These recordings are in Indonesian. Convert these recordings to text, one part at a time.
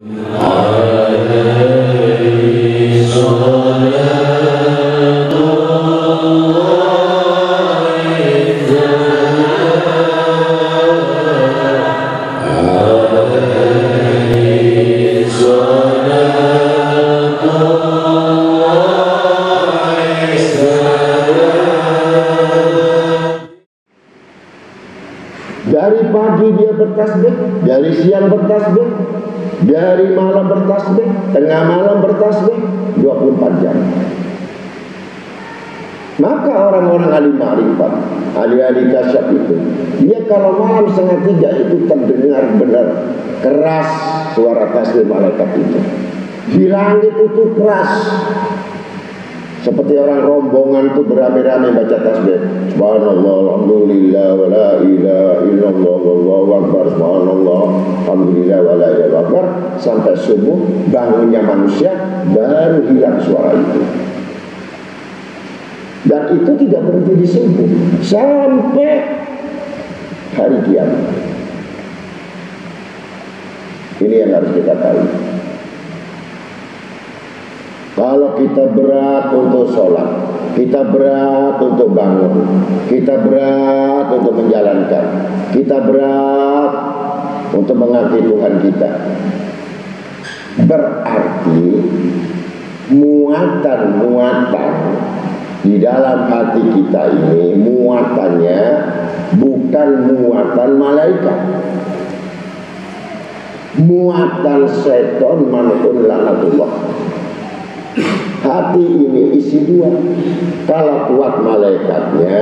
Dari pagi dia bertasbih, dari siang bertasbih, dari malam bertasbih, tengah malam bertasbih, 24 jam. Maka orang-orang ahli ma'rifat, ahli-ahli kasyaf itu, dia kalau malam 2:30 itu terdengar benar keras suara tasbih malaikat itu. Di langit itu keras. Seperti orang rombongan itu beramai-ramai baca tasbih. Subhanallah, alhamdulillah, wa la ilaha illallah, wallahu akbar, subhanallah, alhamdulillah, wa la ilaha akbar. Sampai subuh, bangunnya manusia, baru hilang suara itu. Dan itu tidak berhenti di subuh, sampai hari kiamat. Ini yang harus kita tahu. Kalau kita berat untuk sholat, kita berat untuk bangun, kita berat untuk menjalankan, kita berat untuk mengasihi Tuhan kita, berarti muatan-muatan di dalam hati kita ini, muatannya bukan muatan malaikat, muatan setan, manutun laknatullah. Hati ini isi dua. Kalau kuat malaikatnya,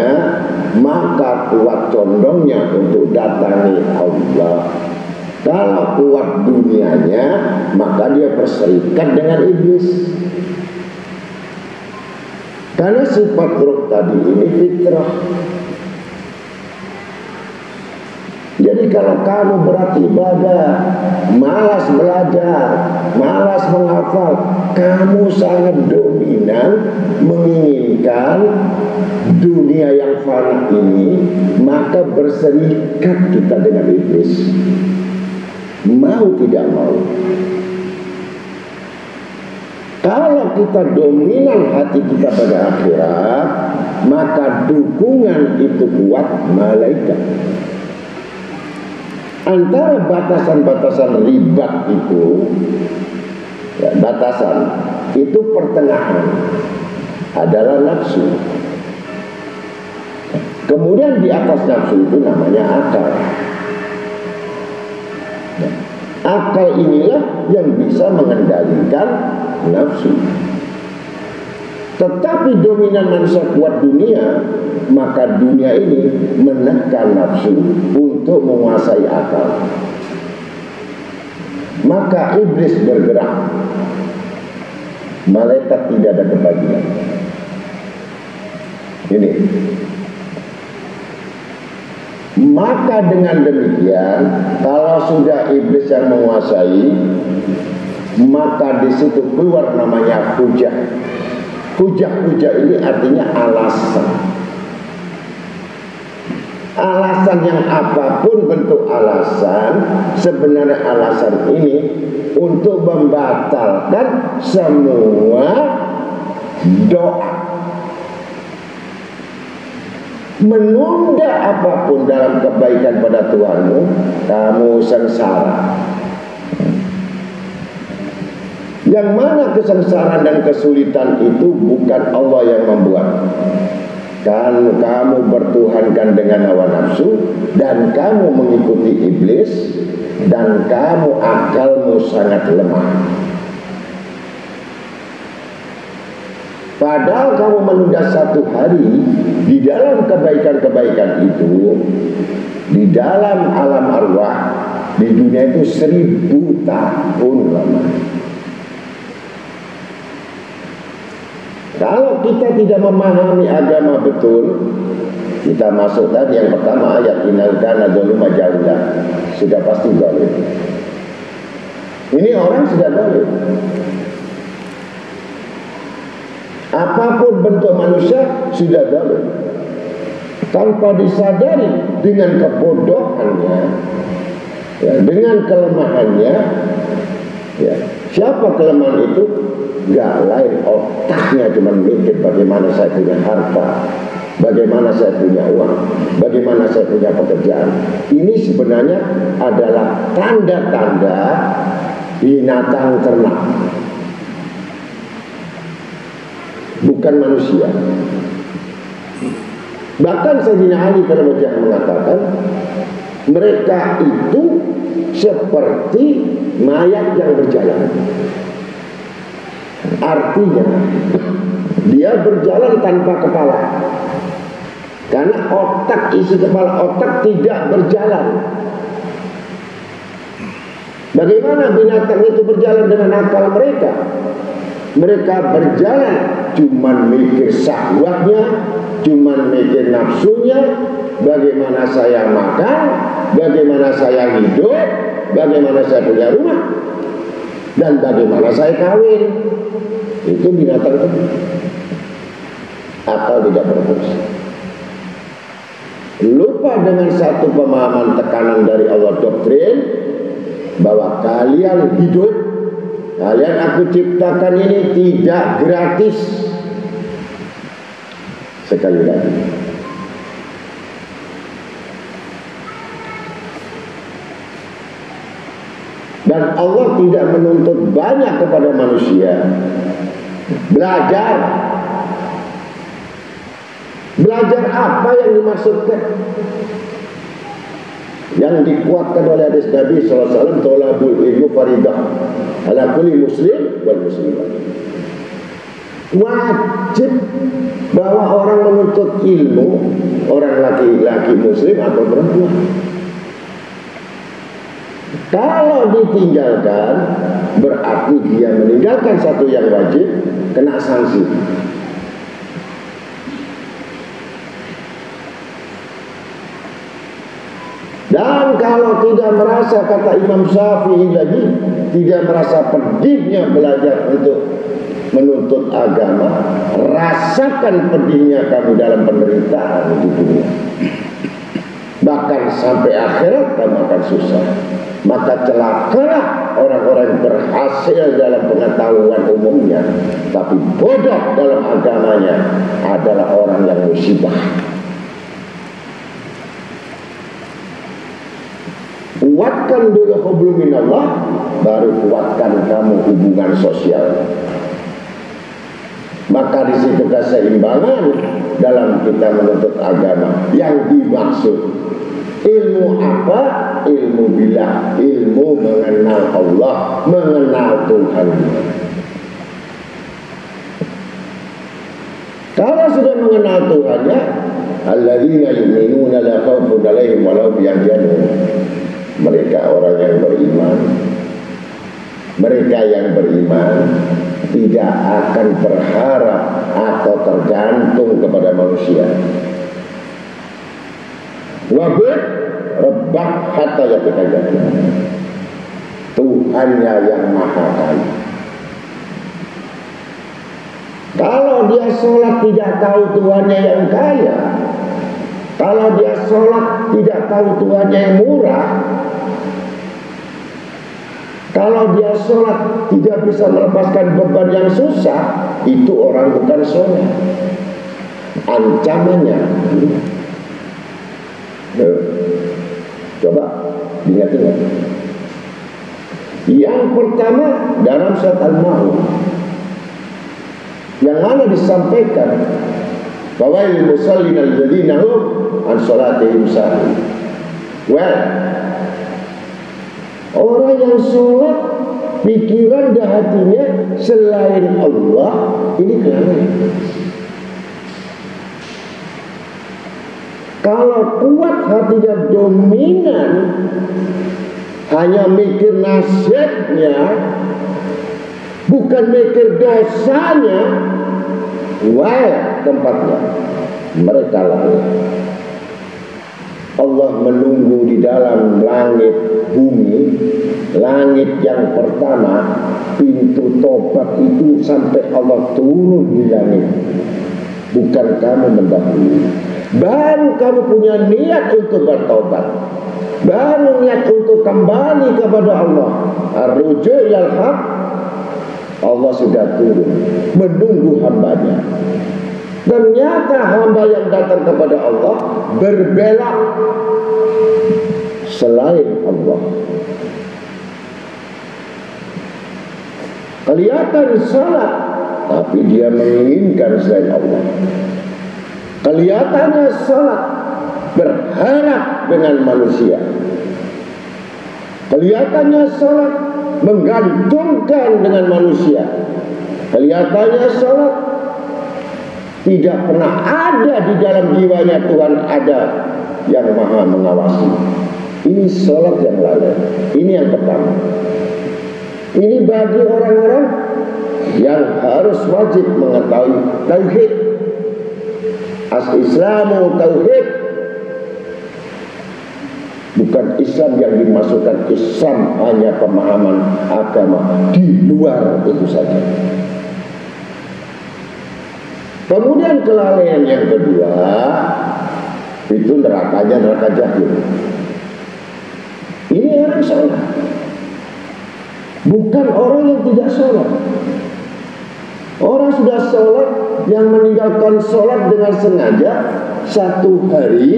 maka kuat condongnya untuk datangi Allah. Kalau kuat dunianya, maka dia berserikat dengan iblis. Karena sifat roh tadi ini fitrah. Jadi kalau kamu berat ibadah, malas belajar, malas menghafal, kamu sangat dominan menginginkan dunia yang fana ini, maka berserikat kita dengan iblis. Mau tidak mau. Kalau kita dominan hati kita pada akhirat, maka dukungan itu kuat malaikat. Antara batasan-batasan ribat itu, ya, batasan itu pertengahan adalah nafsu. Kemudian di atas nafsu itu namanya akal. Ya, akal inilah yang bisa mengendalikan nafsu. Tetapi dominan manusia kuat dunia, maka dunia ini menekan nafsu untuk menguasai akal. Maka iblis bergerak, malaikat tidak ada kebagian. Ini. Maka dengan demikian, kalau sudah iblis yang menguasai, maka di situ keluar namanya hujah. Hujah-hujah ini artinya alasan. Alasan yang apapun bentuk alasan, sebenarnya alasan ini untuk membatalkan semua doa. Menunda apapun dalam kebaikan pada Tuhanmu, kamu sengsara. Yang mana kesengsaraan dan kesulitan itu bukan Allah yang membuat. Kan kamu bertuhankan dengan hawa nafsu, dan kamu mengikuti iblis, dan kamu akalmu sangat lemah. Padahal kamu menunda satu hari di dalam kebaikan-kebaikan itu, di dalam alam arwah, di dunia itu 1000 tahun lama. Kalau kita tidak memahami agama betul, kita masuk tadi yang pertama ayat innal kana dzaluma jahula, sudah pasti zalim. Ini orang sudah zalim. Apapun bentuk manusia sudah zalim. Tanpa disadari dengan kebodohannya, ya, dengan kelemahannya, Siapa kelemahan itu? Gak lain, otaknya cuma mikir bagaimana saya punya harta, bagaimana saya punya uang, bagaimana saya punya pekerjaan. Ini sebenarnya adalah tanda-tanda binatang ternak, bukan manusia. Bahkan Sayyidina Ali Karamullah mengatakan mereka itu seperti mayat yang berjalan. Artinya dia berjalan tanpa kepala, karena otak, isi kepala otak tidak berjalan. Bagaimana binatang itu berjalan dengan akal mereka? Mereka berjalan cuman mikir syahwatnya, cuman mikir nafsunya, bagaimana saya makan, bagaimana saya hidup, bagaimana saya punya rumah, dan bagaimana saya kawin. Itu binatang itu. Akal tidak berfungsi. Lupa dengan satu pemahaman tekanan dari Allah, doktrin bahwa kalian hidup, kalian aku ciptakan ini tidak gratis. Sekali lagi, dan Allah tidak menuntut banyak kepada manusia. Belajar apa yang dimaksudkan? Yang dikuatkan oleh hadis Nabi SAW, tolabul ilmu faridah ala kulli muslim wal muslimat. Wajib bahwa orang menuntut ilmu, orang laki-laki muslim atau perempuan. Kalau ditinggalkan, berarti dia meninggalkan satu yang wajib, kena sanksi. Dan kalau tidak merasa, kata Imam Syafi'i lagi, tidak merasa pedihnya belajar untuk menuntut agama, rasakan pedihnya kamu dalam penderitaan di dunia. Bahkan sampai akhirat kamu akan susah. Maka celakalah orang-orang berhasil dalam pengetahuan umumnya, tapi bodoh dalam agamanya adalah orang yang musibah. Kuatkan dulu hublum minallah, baru kuatkan kamu hubungan sosial. Maka di situ keseimbangan dalam kita menuntut agama. Yang dimaksud ilmu apa? Ilmu billah, ilmu mengenal Allah, mengenal Tuhan. Kalau sudah mengenal Tuhannya, alladzina yu'minuna la khaufun 'alaihim wa la hum yahzanun. Mereka orang yang beriman. Mereka yang beriman tidak akan berharap atau tergantung kepada manusia. Wabud Rabbah hatta yatakallam. Tuhannya yang maha kaya. Kalau dia sholat tidak tahu Tuhannya yang kaya, kalau dia sholat tidak tahu Tuhannya yang murah, kalau dia sholat tidak bisa melepaskan beban yang susah, itu orang bukan sholat. Ancamannya. Coba ingat-ingat. Yang pertama dalam surat Al-Maun, yang mana disampaikan bahwa il musallin alladzina hum an salatihim sahun. Well, orang yang sholat pikiran dan hatinya selain Allah, ini kelalaian. Kalau kuat hatinya dominan, hanya mikir nasibnya, bukan mikir dosanya, wah tempatnya mereka lalai. Allah menunggu di dalam langit bumi. Langit yang pertama, pintu tobat itu sampai Allah turun di langit. Bukan kamu mendahului. Baru kamu punya niat untuk bertobat, baru niat untuk kembali kepada Allah, ar-ruju' ilal haq, Allah sudah turun menunggu hambanya. Ternyata hamba yang datang kepada Allah berbelok selain Allah. Kelihatan salat, tapi dia menginginkan selain Allah. Kelihatannya salat, berharap dengan manusia. Kelihatannya salat, menggantungkan dengan manusia. Kelihatannya salat, tidak pernah ada di dalam jiwanya Tuhan ada yang maha mengawasi. Ini salat yang lalai. Ini yang pertama. Ini bagi orang-orang yang harus wajib mengetahui tauhid. As-Islamu tauhid. Bukan Islam yang dimasukkan Islam hanya pemahaman agama, di luar itu saja. Kemudian kelalaian yang kedua itu nerakanya neraka jahil. Ini orang sholat, bukan orang yang tidak sholat. Orang sudah sholat yang meninggalkan sholat dengan sengaja 1 hari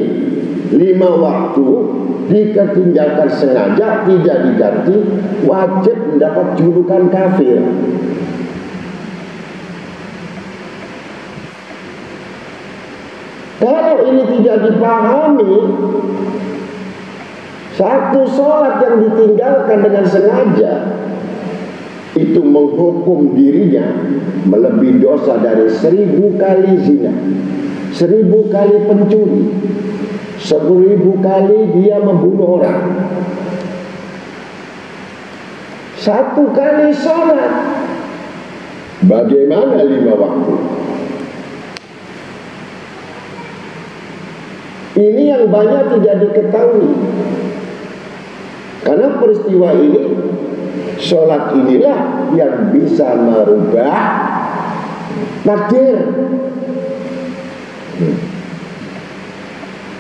5 waktu ditinggalkan sengaja tidak diganti, wajib mendapat julukan kafir. Kalau ini tidak dipahami, 1 sholat yang ditinggalkan dengan sengaja itu menghukum dirinya melebihi dosa dari 1000 kali zina, 1000 kali pencuri, 1000 kali dia membunuh orang. 1 kali sholat, bagaimana 5 waktu? Ini yang banyak tidak diketahui. Karena peristiwa ini, sholat inilah yang bisa merubah takdir.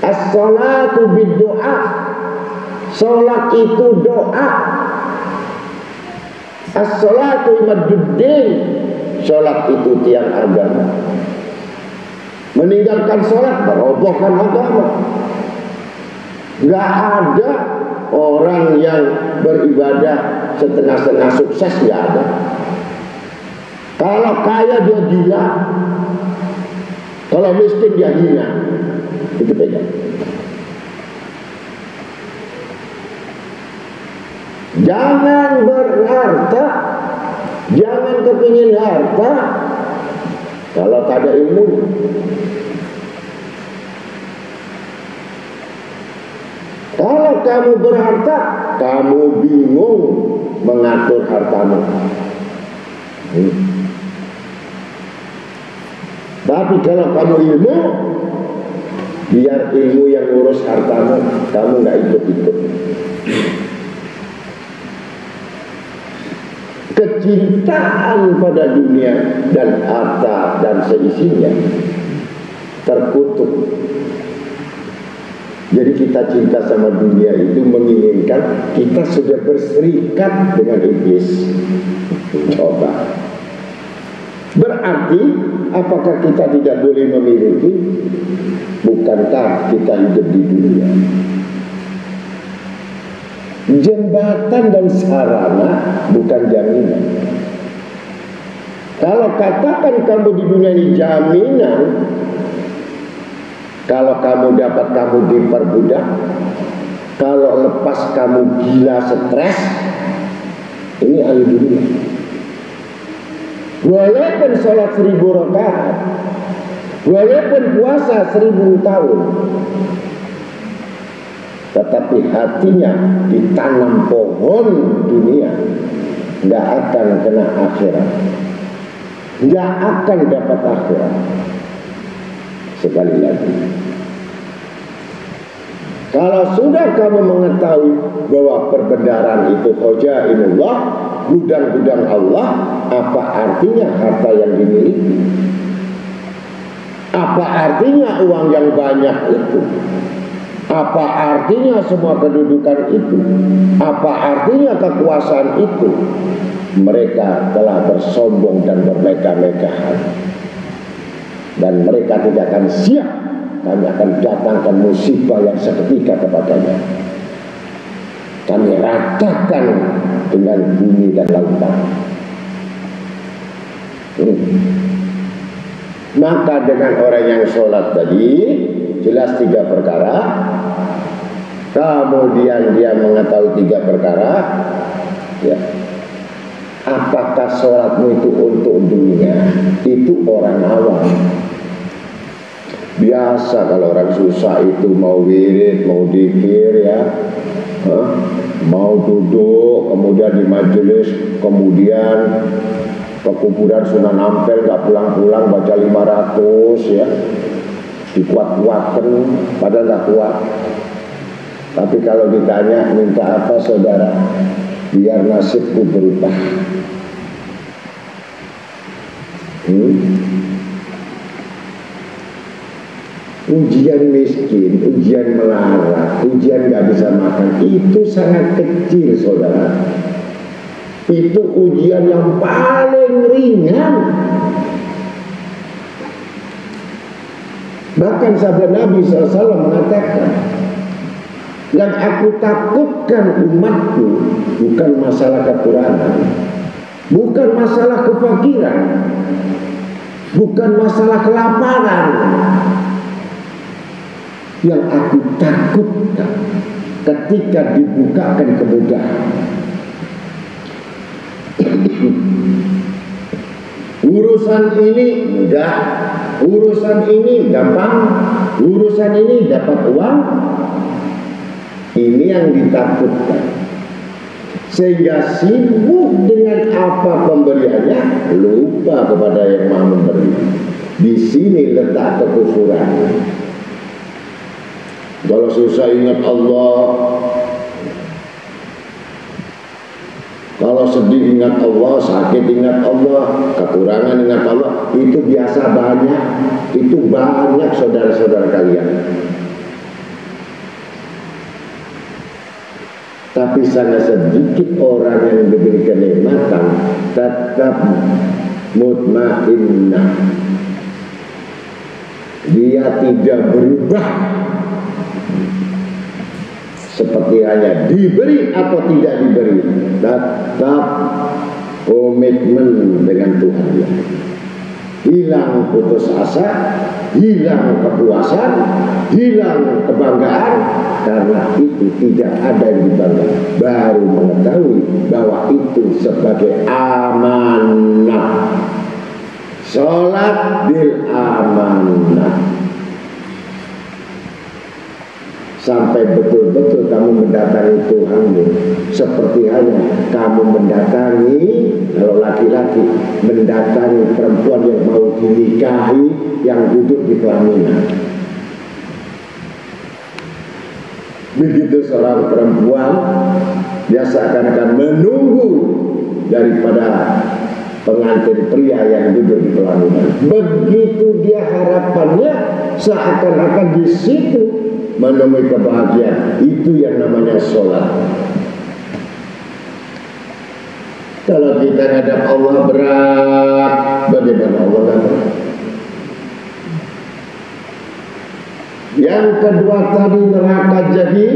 As-sholatu bid-doa. Sholat itu doa. As-sholatu imaduddin. Sholat itu tiang agama. Meninggalkan sholat merobohkan agama. Gak ada orang yang beribadah setengah-setengah sukses, gak ada. Kalau kaya dia gila, kalau miskin dia hina. Itu beda. Jangan berharta, jangan kepingin harta kalau tak ada ilmu. Kalau kamu berharta, kamu bingung mengatur hartamu. Tapi kalau kamu ilmu, biar ilmu yang urus hartamu, kamu nggak ikut-ikut. Kecintaan pada dunia dan harta dan seisinya terkutuk. Jadi kita cinta sama dunia itu menginginkan kita sudah berserikat dengan iblis. Coba. Berarti apakah kita tidak boleh memiliki? Bukankah kita hidup di dunia? Jembatan dan sarana bukan jaminan. Kalau katakan kamu di dunia ini jaminan, kalau kamu dapat kamu diperbudak, kalau lepas kamu gila stres, ini ahli dunia. Walaupun sholat 1000 rakaat, walaupun puasa 1000 tahun, tetapi hatinya ditanam pohon dunia, nggak akan kena akhirat, nggak akan dapat akhirat. Sekali lagi, kalau sudah kamu mengetahui bahwa perbendaharaan itu khojainullah, gudang-gudang Allah, apa artinya harta yang dimiliki? Apa artinya uang yang banyak itu? Apa artinya semua kedudukan itu? Apa artinya kekuasaan itu? mereka telah bersombong dan bermegah-megahan, dan mereka tidak akan siap. Kami akan datangkan musibah yang seketika kepadanya. Kami ratakan dengan bumi dan lautan. Maka dengan orang yang sholat tadi jelas 3 perkara. Kemudian dia mengetahui 3 perkara, ya. Apakah sholatmu itu untuk dunia? Itu orang awam. Biasa kalau orang susah itu mau wirid, mau dzikir, ya, mau duduk, kemudian di majelis, kemudian ke kuburan Sunan Ampel, gak pulang-pulang baca 500, ya, dikuat-kuatkan padahal gak kuat. Tapi kalau ditanya minta apa saudara, biar nasibku berubah. Ujian miskin, ujian melarat, ujian gak bisa makan, itu sangat kecil saudara. Itu ujian yang paling ringan. Bahkan sahabat Nabi SAW mengatakan, yang aku takutkan umatku bukan masalah kekurangan, bukan masalah kefakiran, bukan masalah kelaparan. Yang aku takutkan ketika dibukakan kemudahan. Urusan ini mudah, urusan ini gampang, urusan ini dapat uang. Ini yang ditakutkan. Sehingga sibuk dengan apa pemberiannya, lupa kepada yang Maha Memberi. Di sini letak kekufuran. Kalau susah ingat Allah, kalau sedih ingat Allah, sakit ingat Allah, kekurangan ingat Allah, itu biasa banyak. Itu banyak saudara-saudara kalian. Tapi sangat sedikit orang yang diberi kenikmatan tetap mutmainnah. Dia tidak berubah seperti hanya diberi atau tidak diberi, tetap komitmen dengan Tuhan. Hilang putus asa, hilang kepuasan, hilang kebanggaan, karena itu tidak ada yang dibanggakan. Baru mengetahui bahwa itu sebagai amanah. Sholat bil amanah. Sampai betul-betul kamu mendatangi Tuhanmu, seperti halnya kamu mendatangi, kalau laki-laki mendatangi perempuan yang mau dinikahi, yang duduk di pelaminan. Begitu seorang perempuan, dia seakan-akan menunggu daripada pengantin pria yang duduk di pelaminan. Begitu dia harapannya, seakan-akan di situ menemui kebahagiaan. Itu yang namanya sholat. Kalau kita ngadap Allah berat, bagaimana Allah kan? Yang kedua tadi neraka jadi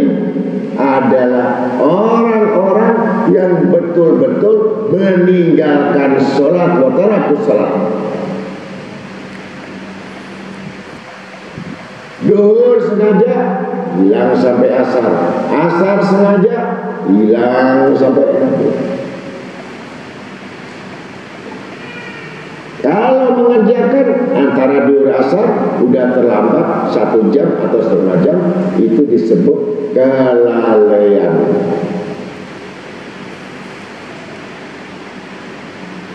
adalah orang-orang yang betul-betul meninggalkan sholat, wa tarakus sholat. Duhur sengaja hilang sampai asar, asar sengaja hilang sampai maghrib. Kalau mengerjakan antara duhur asar udah terlambat 1 jam atau setengah jam, itu disebut kelalaian.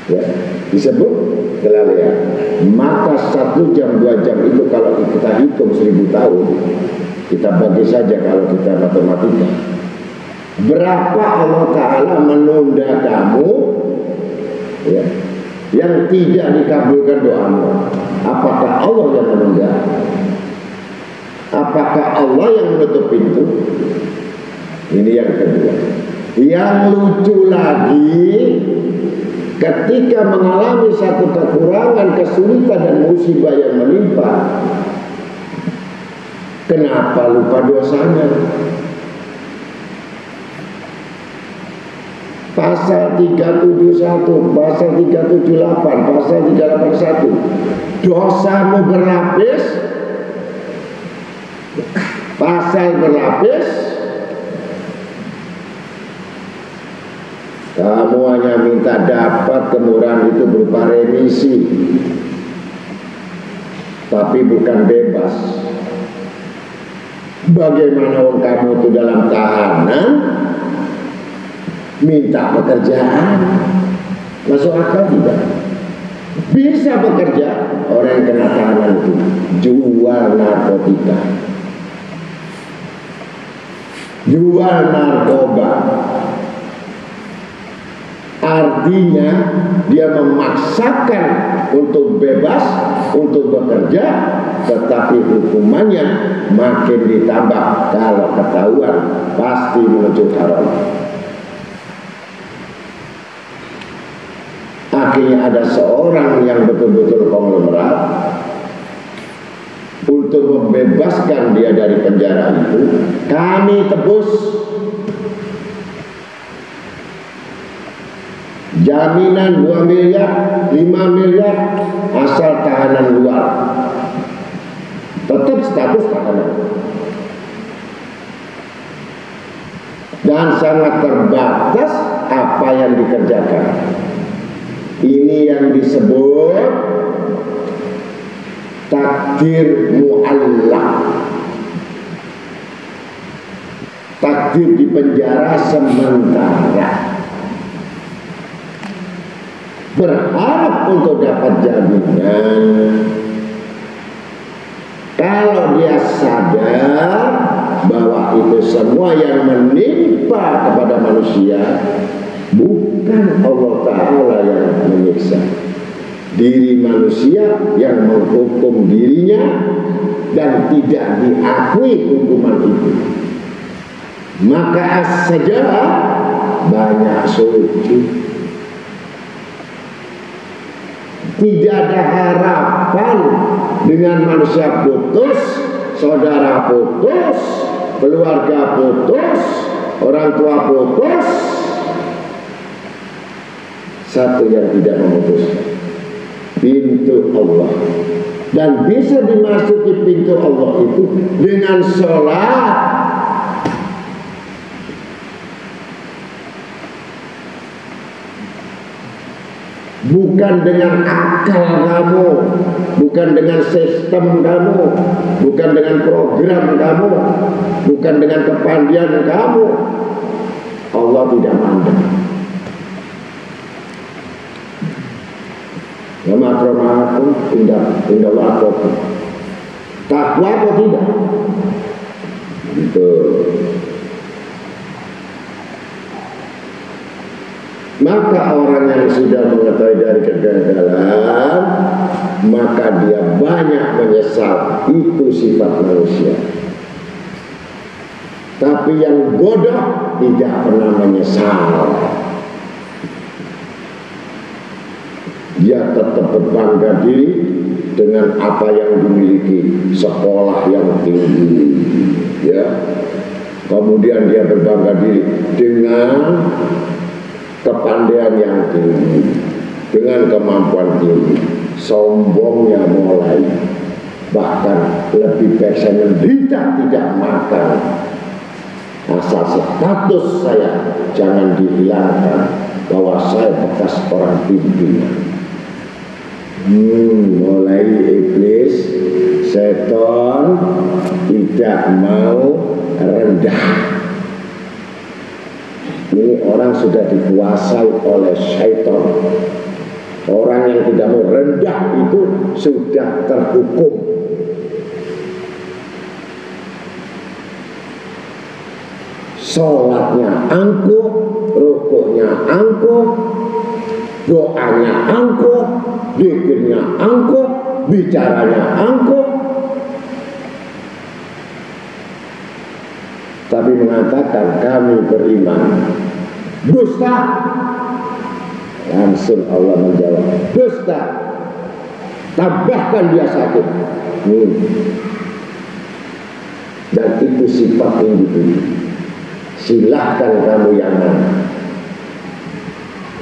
Ya, disebut kelalaian. Maka 1 jam 2 jam itu kalau kita hitung 1000 tahun, kita bagi saja kalau kita matematika, berapa Allah Ta'ala menunda kamu, ya, yang tidak dikabulkan doamu. Apakah Allah yang menunda? Apakah Allah yang menutup pintu? Ini yang kedua. Yang lucu lagi, ketika mengalami satu kekurangan, kesulitan dan musibah yang menimpa, kenapa lupa dosanya? Pasal 371, pasal 378, pasal 381, dosamu berlapis, pasal berlapis, kamu hanya minta dapat kemurahan itu berupa remisi, tapi bukan bebas. Bagaimana orang kamu itu dalam tahanan minta pekerjaan? Masuk akal tidak? Bisa bekerja. Orang yang kena tahanan itu jual narkotika, jual narkoba. Artinya dia memaksakan untuk bebas, untuk bekerja, tetapi hukumannya makin ditambah. Kalau ketahuan pasti menuju haram. Akhirnya ada seorang yang betul-betul konglomerat untuk membebaskan dia dari penjara itu. Kami tebus jaminan 2 miliar, 5 miliar, asal tahanan luar, tetap status tahanan, dan sangat terbatas apa yang dikerjakan. Ini yang disebut takdir mu'allaq, takdir di penjara sementara, berharap untuk dapat jaminan. Kalau dia sadar bahwa itu semua yang menimpa kepada manusia, bukan Allah Ta'ala yang menyiksa, diri manusia yang menghukum dirinya dan tidak diakui hukuman itu. Maka saja banyak suci, tidak ada harapan dengan manusia putus, saudara putus, keluarga putus, orang tua putus. Satu yang tidak memutuskan, pintu Allah. Dan bisa dimasuki pintu Allah itu dengan sholat. Bukan dengan akal kamu, bukan dengan sistem kamu, bukan dengan program kamu, bukan dengan kepandaian kamu. Allah tidak mandang. Nama akramakum indallah atqakum. Takwa atau tidak? Itu. Maka orang yang sudah mengetahui dari kegagalan, maka dia banyak menyesal. Itu sifat manusia. Tapi yang bodoh tidak pernah menyesal. Dia tetap berbangga diri dengan apa yang dimiliki, sekolah yang tinggi, ya. Kemudian dia berbangga diri dengan kepandaian yang tinggi, dengan kemampuan tinggi. Sombongnya mulai, bahkan lebih persen menderita tidak makan. Asal status saya jangan dihilangkan bahwa saya bekas orang pimpinan. Mulai iblis, setan tidak mau rendah. Ini orang sudah dikuasai oleh syaitan. Orang yang tidak mau rendah itu sudah terhukum. Sholatnya angkuh, rukuknya angkuh, doanya angkuh, zikirnya angkuh, bicaranya angkuh, tapi mengatakan kami beriman. Dusta. Langsung Allah menjawab, dusta, tambahkan dia sakit. Dan itu sifat individu. Silahkan kamu yang mana.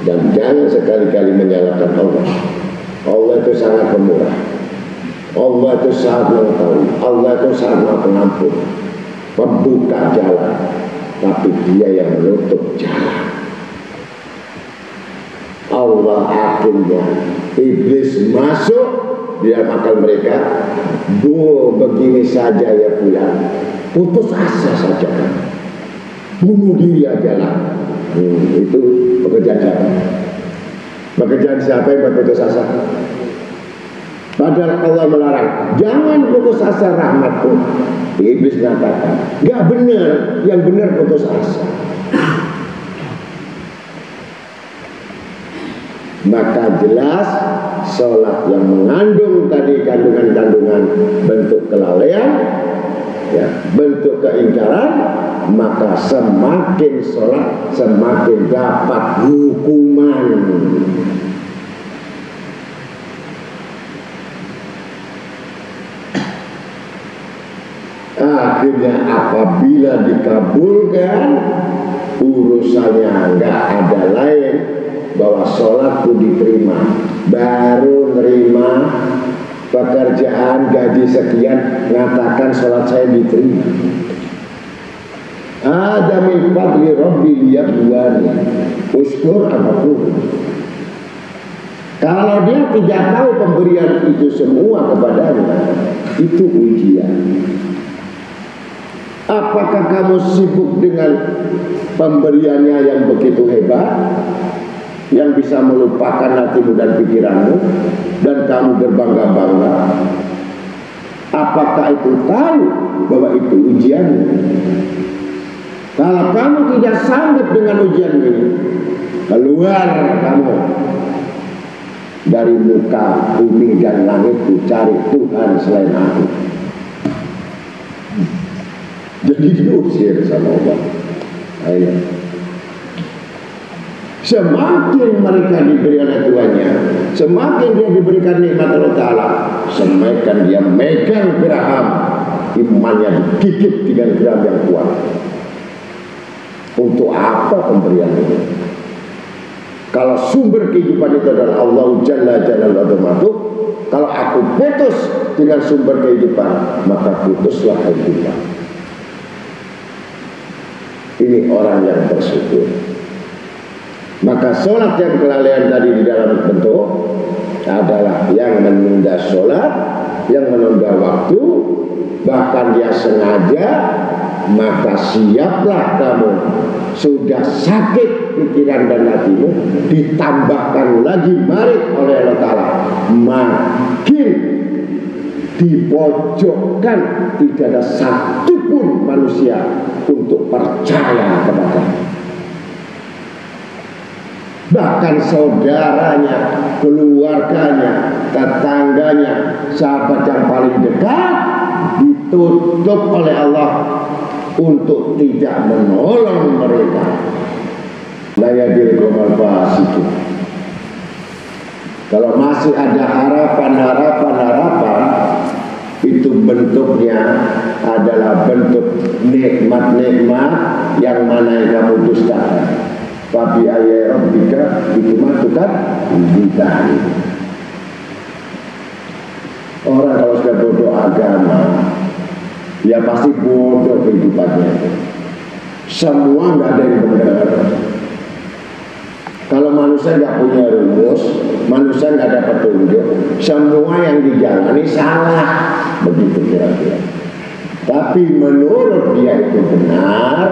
Dan jangan sekali-kali menyalahkan Allah. Allah itu sangat pemurah, Allah itu sangat mengetahui, Allah itu sangat pengampun, membuka jalan, tapi dia yang menutup jalan. Allah akhirnya iblis masuk di dalam akal mereka. Begini saja ya pulang, putus asa saja, bunuh diri aja lah. Itu pekerjaan siapa? Pekerjaan siapa yang berputus asa? Padahal Allah melarang, jangan putus asa rahmatku. Iblis mengatakan, gak benar, yang benar putus asa. Maka jelas sholat yang mengandung tadi kandungan-kandungan bentuk kelalaian, ya, bentuk keingkaran, maka semakin sholat semakin dapat hukuman. Akhirnya apabila dikabulkan, urusannya nggak ada lain, bahwa sholatku diterima, baru nerima pekerjaan gaji sekian, ngatakan sholat saya diterima. Ada min fadli rabbi liyabluwani uskur apapun. Kalau dia tidak tahu pemberian itu semua kepadanya, itu ujian. Apakah kamu sibuk dengan pemberiannya yang begitu hebat, yang bisa melupakan hatimu dan pikiranmu, dan kamu berbangga-bangga? Apakah itu tahu bahwa itu ujianmu? Kalau kamu tidak sanggup dengan ujian ini, keluar kamu dari muka bumi dan langit, cari Tuhan selain aku. Jadi diusir sama Allah. Ayo. Semakin mereka diberi oleh Tuhannya, semakin dia diberikan nikmat Allah Ta'ala, semakin dia megang geraham, imannya digigit dengan geraham yang kuat. Untuk apa pemberian ini? Kalau sumber kehidupan itu adalah Allah Jalla Jalaluhu, kalau aku putus dengan sumber kehidupan, maka putuslah kehidupan. Ini orang yang bersyukur. Maka sholat yang kelalaian tadi di dalam bentuk adalah yang menunda sholat, yang menunda waktu, bahkan dia sengaja. Maka siaplah kamu, sudah sakit pikiran dan hatimu, ditambahkan lagi marit oleh Allah Ta'ala, makin dipojokkan, tidak ada satupun manusia untuk percaya kepada-Nya. Bahkan saudaranya, keluarganya, tetangganya, sahabat yang paling dekat ditutup oleh Allah untuk tidak menolong mereka. La yadil qawmal fasiqin. Kalau masih ada harapan, itu bentuknya adalah bentuk nikmat-nikmat yang mana yang kamu dustakan. Tapi ayat Rabbika itu matukan bid'ah. Orang kalau sudah bodoh agama, ya pasti bodoh kehidupannya. Semua nggak ada yang benar. Kalau manusia nggak punya rumus, manusia nggak ada petunjuk, semua yang dijalani salah, begitu kira-kira. Tapi menurut dia itu benar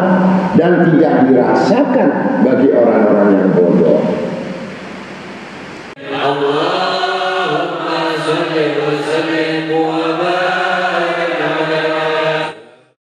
dan tidak dirasakan bagi orang-orang yang